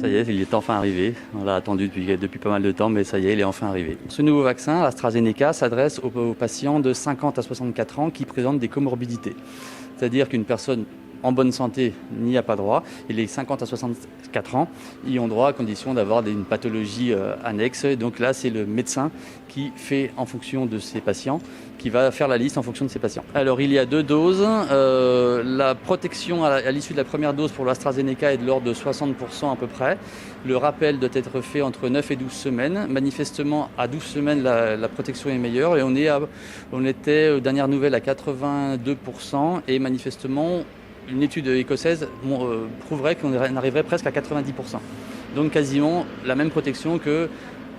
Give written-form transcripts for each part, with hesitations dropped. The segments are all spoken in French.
Ça y est, il est enfin arrivé. On l'a attendu depuis pas mal de temps, mais ça y est, il est enfin arrivé. Ce nouveau vaccin, AstraZeneca, s'adresse aux patients de 50 à 64 ans qui présentent des comorbidités. C'est-à-dire qu'une personne en bonne santé n'y a pas droit, et les 50 à 64 ans y ont droit à condition d'avoir une pathologie annexe. Donc là, c'est le médecin qui fait en fonction de ses patients, qui va faire la liste en fonction de ses patients. Alors il y a 2 doses. La protection à l'issue de la première dose pour l'AstraZeneca est de l'ordre de 60% à peu près. Le rappel doit être fait entre 9 et 12 semaines. Manifestement, à 12 semaines, la protection est meilleure et on était, dernière nouvelle, à 82% et manifestement, une étude écossaise prouverait qu'on arriverait presque à 90%. Donc quasiment la même protection que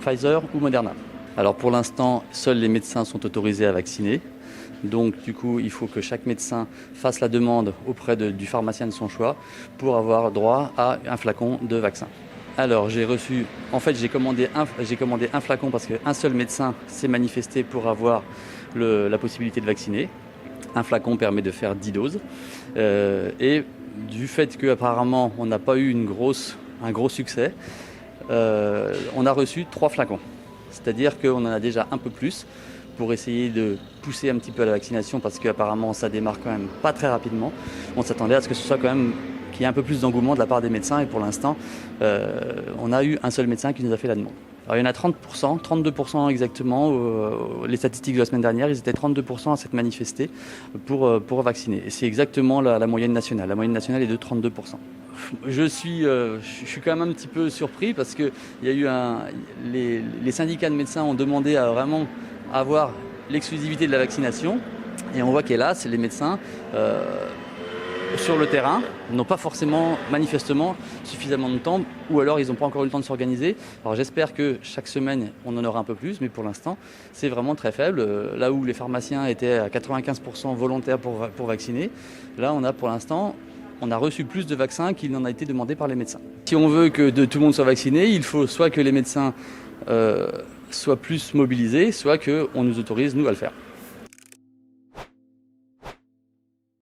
Pfizer ou Moderna. Alors pour l'instant, seuls les médecins sont autorisés à vacciner. Donc du coup, il faut que chaque médecin fasse la demande auprès du pharmacien de son choix pour avoir droit à un flacon de vaccin. Alors j'ai commandé un flacon parce qu'un seul médecin s'est manifesté pour avoir la possibilité de vacciner. Un flacon permet de faire 10 doses. Et du fait qu'apparemment on n'a pas eu un gros succès, on a reçu 3 flacons. C'est-à-dire qu'on en a déjà un peu plus pour essayer de pousser un petit peu à la vaccination parce qu'apparemment ça démarre quand même pas très rapidement. On s'attendait à ce que ce soit quand même qu'il y ait un peu plus d'engouement de la part des médecins et pour l'instant on a eu un seul médecin qui nous a fait la demande. Alors, il y en a 30%, 32% exactement, les statistiques de la semaine dernière, ils étaient 32% à s'être manifestés pour vacciner. Et c'est exactement la moyenne nationale. La moyenne nationale est de 32%. Je suis quand même un petit peu surpris parce que les syndicats de médecins ont demandé à vraiment avoir l'exclusivité de la vaccination. Et on voit qu'hélas, les médecins sur le terrain n'ont pas forcément, manifestement, suffisamment de temps, ou alors ils n'ont pas encore eu le temps de s'organiser. Alors j'espère que chaque semaine, on en aura un peu plus, mais pour l'instant, c'est vraiment très faible. Là où les pharmaciens étaient à 95% volontaires pour vacciner, là pour l'instant, on a reçu plus de vaccins qu'il n'en a été demandé par les médecins. Si on veut que tout le monde soit vacciné, il faut soit que les médecins soient plus mobilisés, soit qu'on nous autorise, nous, à le faire.